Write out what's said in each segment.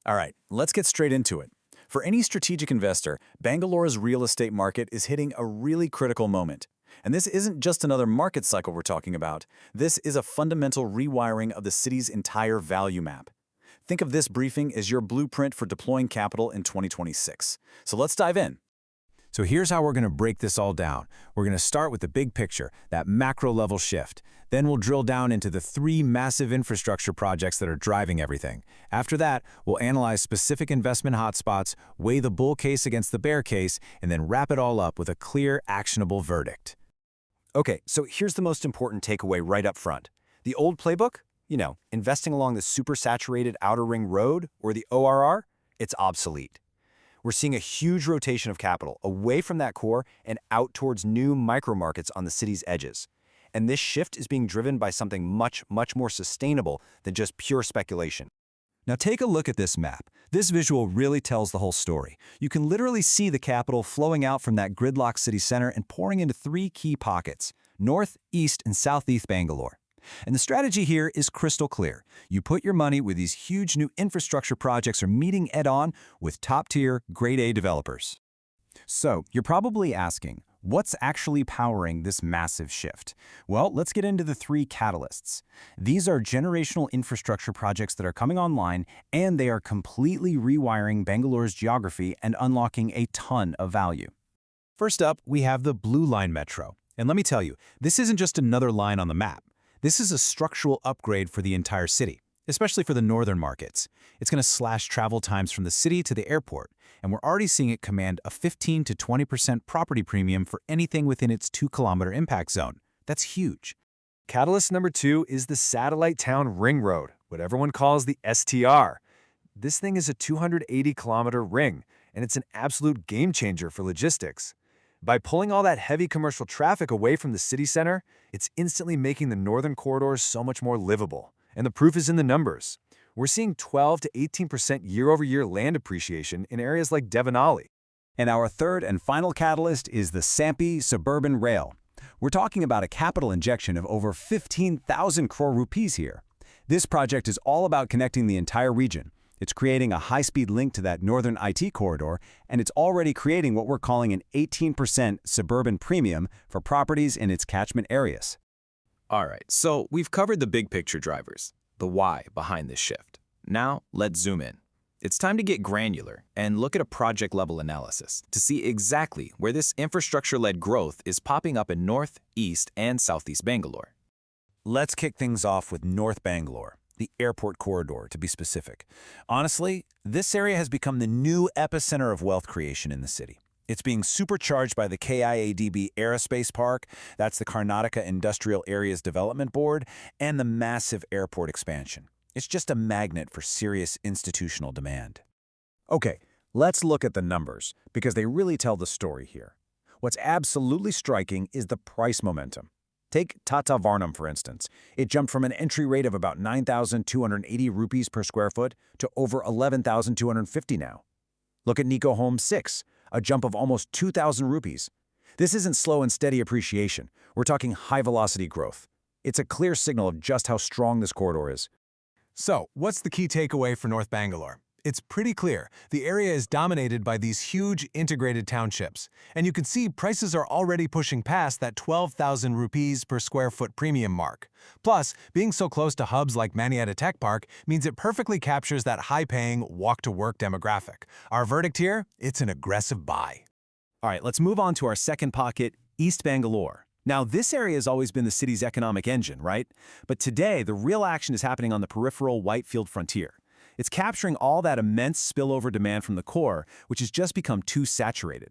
All right, let's get straight into it. For any strategic investor, Bangalore's real estate market is hitting a really critical moment. And this isn't just another market cycle we're talking about. This is a fundamental rewiring of the city's entire value map. Think of this briefing as your blueprint for deploying capital in 2026. So let's dive in. So here's how we're going to break this all down. We're going to start with the big picture, that macro-level shift. Then we'll drill down into the three massive infrastructure projects that are driving everything. After that, we'll analyze specific investment hotspots, weigh the bull case against the bear case, and then wrap it all up with a clear, actionable verdict. Okay, so here's the most important takeaway right up front. The old playbook, investing along the supersaturated outer ring road, or the ORR, it's obsolete. We're seeing a huge rotation of capital away from that core and out towards new micro-markets on the city's edges. And this shift is being driven by something much, much more sustainable than just pure speculation. Now take a look at this map. This visual really tells the whole story. You can literally see the capital flowing out from that gridlock city center and pouring into three key pockets: north, east, and southeast Bangalore. And the strategy here is crystal clear. You put your money where these huge new infrastructure projects are meeting head-on with top-tier, grade-A developers. So, you're probably asking, what's actually powering this massive shift? Well, let's get into the three catalysts. These are generational infrastructure projects that are coming online, and they are completely rewiring Bangalore's geography and unlocking a ton of value. First up, we have the Blue Line Metro. And let me tell you, this isn't just another line on the map. This is a structural upgrade for the entire city, especially for the northern markets. It's going to slash travel times from the city to the airport, and we're already seeing it command a 15 to 20% property premium for anything within its 2-kilometer impact zone. That's huge. Catalyst number 2 is the Satellite Town Ring Road, what everyone calls the STR. This thing is a 280-kilometer ring, and it's an absolute game changer for logistics. By pulling all that heavy commercial traffic away from the city center, it's instantly making the northern corridors so much more livable. And the proof is in the numbers. We're seeing 12 to 18% year-over-year land appreciation in areas like Devonali. And our third and final catalyst is the Sampi Suburban Rail. We're talking about a capital injection of over 15,000 crore rupees here. This project is all about connecting the entire region. It's creating a high-speed link to that northern IT corridor, and it's already creating what we're calling an 18% suburban premium for properties in its catchment areas. All right, so we've covered the big picture drivers, the why behind this shift. Now, let's zoom in. It's time to get granular and look at a project-level analysis to see exactly where this infrastructure-led growth is popping up in North, East, and Southeast Bangalore. Let's kick things off with North Bangalore, the airport corridor, to be specific. Honestly, this area has become the new epicenter of wealth creation in the city. It's being supercharged by the KIADB Aerospace Park, that's the Karnataka Industrial Areas Development Board, and the massive airport expansion. It's just a magnet for serious institutional demand. Okay, let's look at the numbers, because they really tell the story here. What's absolutely striking is the price momentum. Take Tata Varnam, for instance. It jumped from an entry rate of about 9,280 rupees per square foot to over 11,250 now. Look at Nico Home 6, a jump of almost 2,000 rupees. This isn't slow and steady appreciation. We're talking high-velocity growth. It's a clear signal of just how strong this corridor is. So, what's the key takeaway for North Bangalore? It's pretty clear. The area is dominated by these huge integrated townships. And you can see prices are already pushing past that 12,000 rupees per square foot premium mark. Plus, being so close to hubs like Maniatta Tech Park means it perfectly captures that high-paying, walk-to-work demographic. Our verdict here? It's an aggressive buy. All right, let's move on to our second pocket, East Bangalore. Now, this area has always been the city's economic engine, right? But today, the real action is happening on the peripheral Whitefield frontier. It's capturing all that immense spillover demand from the core, which has just become too saturated.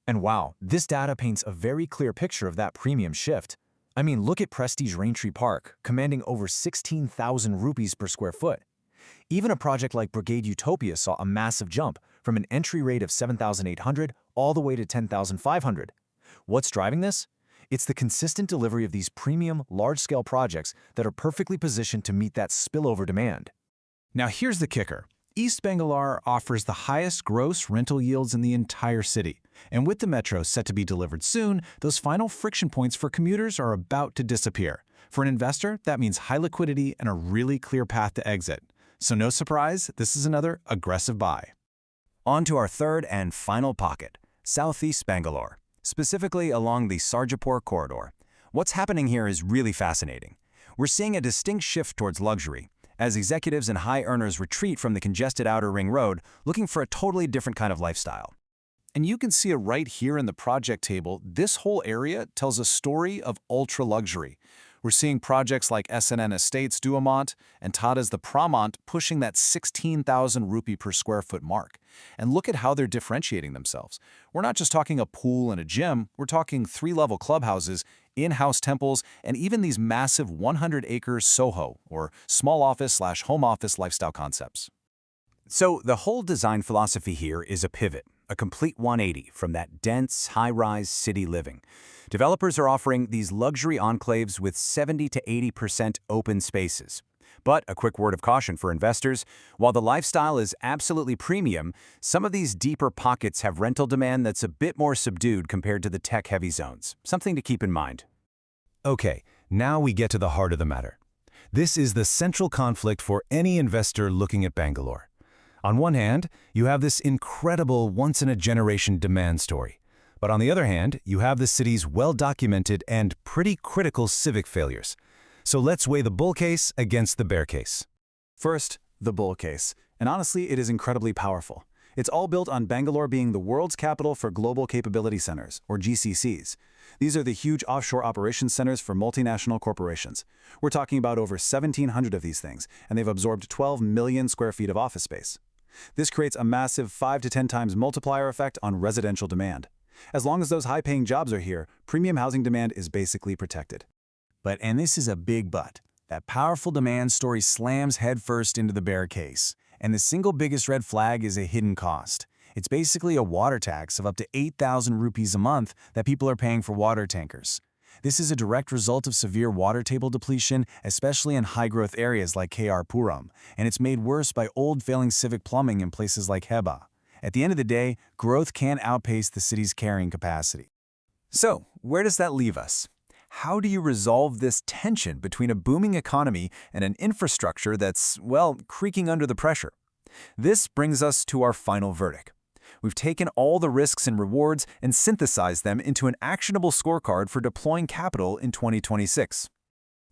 And wow, this data paints a very clear picture of that premium shift. I mean, look at Prestige Raintree Park, commanding over 16,000 rupees per square foot. Even a project like Brigade Utopia saw a massive jump from an entry rate of 7,800 all the way to 10,500. What's driving this? It's the consistent delivery of these premium, large-scale projects that are perfectly positioned to meet that spillover demand. Now here's the kicker. East Bangalore offers the highest gross rental yields in the entire city. And with the metro set to be delivered soon, those final friction points for commuters are about to disappear. For an investor, that means high liquidity and a really clear path to exit. So no surprise, this is another aggressive buy. On to our third and final pocket, southeast Bangalore, specifically along the Sarjapur corridor. What's happening here is really fascinating. We're seeing a distinct shift towards luxury, as executives and high earners retreat from the congested outer ring road looking for a totally different kind of lifestyle. And you can see it right here in the project table. This whole area tells a story of ultra-luxury. We're seeing projects like SNN Estates Duamont and Tata's The Pramont pushing that 16,000 rupee per square foot mark. And look at how they're differentiating themselves. We're not just talking a pool and a gym, we're talking 3-level clubhouses, in-house temples, and even these massive 100-acre Soho, or small office/home office lifestyle concepts. So the whole design philosophy here is a pivot, a complete 180 from that dense, high-rise city living. Developers are offering these luxury enclaves with 70 to 80% open spaces. But a quick word of caution for investors, while the lifestyle is absolutely premium, some of these deeper pockets have rental demand that's a bit more subdued compared to the tech-heavy zones. Something to keep in mind. Okay, now we get to the heart of the matter. This is the central conflict for any investor looking at Bangalore. On one hand, you have this incredible once-in-a-generation demand story. But on the other hand, you have the city's well-documented and pretty critical civic failures. So let's weigh the bull case against the bear case. First, the bull case. And honestly, it is incredibly powerful. It's all built on Bangalore being the world's capital for global capability centers, or GCCs. These are the huge offshore operations centers for multinational corporations. We're talking about over 1,700 of these things, and they've absorbed 12 million square feet of office space. This creates a massive 5 to 10 times multiplier effect on residential demand. As long as those high-paying jobs are here, premium housing demand is basically protected. But, and this is a big but, that powerful demand story slams headfirst into the bear case. And the single biggest red flag is a hidden cost. It's basically a water tax of up to 8,000 rupees a month that people are paying for water tankers. This is a direct result of severe water table depletion, especially in high-growth areas like KR Puram, and it's made worse by old failing civic plumbing in places like Heba. At the end of the day, growth can outpace the city's carrying capacity. So, where does that leave us? How do you resolve this tension between a booming economy and an infrastructure that's, well, creaking under the pressure? This brings us to our final verdict. We've taken all the risks and rewards and synthesized them into an actionable scorecard for deploying capital in 2026.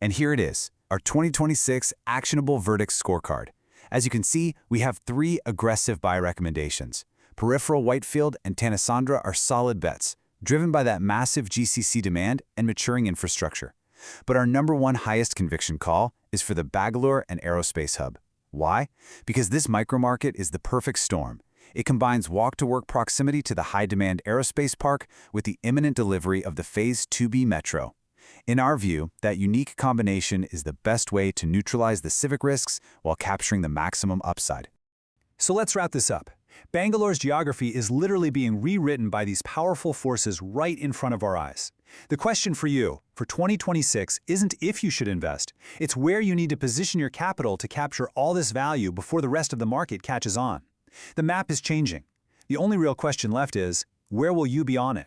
And here it is, our 2026 Actionable Verdict Scorecard. As you can see, we have 3 aggressive buy recommendations. Peripheral, Whitefield, and Thanisandra are solid bets, driven by that massive GCC demand and maturing infrastructure. But our number 1 highest conviction call is for the Bagalur and Aerospace hub. Why? Because this micromarket is the perfect storm. It combines walk-to-work proximity to the high-demand aerospace park with the imminent delivery of the Phase 2B metro. In our view, that unique combination is the best way to neutralize the civic risks while capturing the maximum upside. So let's wrap this up. Bangalore's geography is literally being rewritten by these powerful forces right in front of our eyes. The question for you, for 2026, isn't if you should invest. It's where you need to position your capital to capture all this value before the rest of the market catches on. The map is changing. The only real question left is, where will you be on it?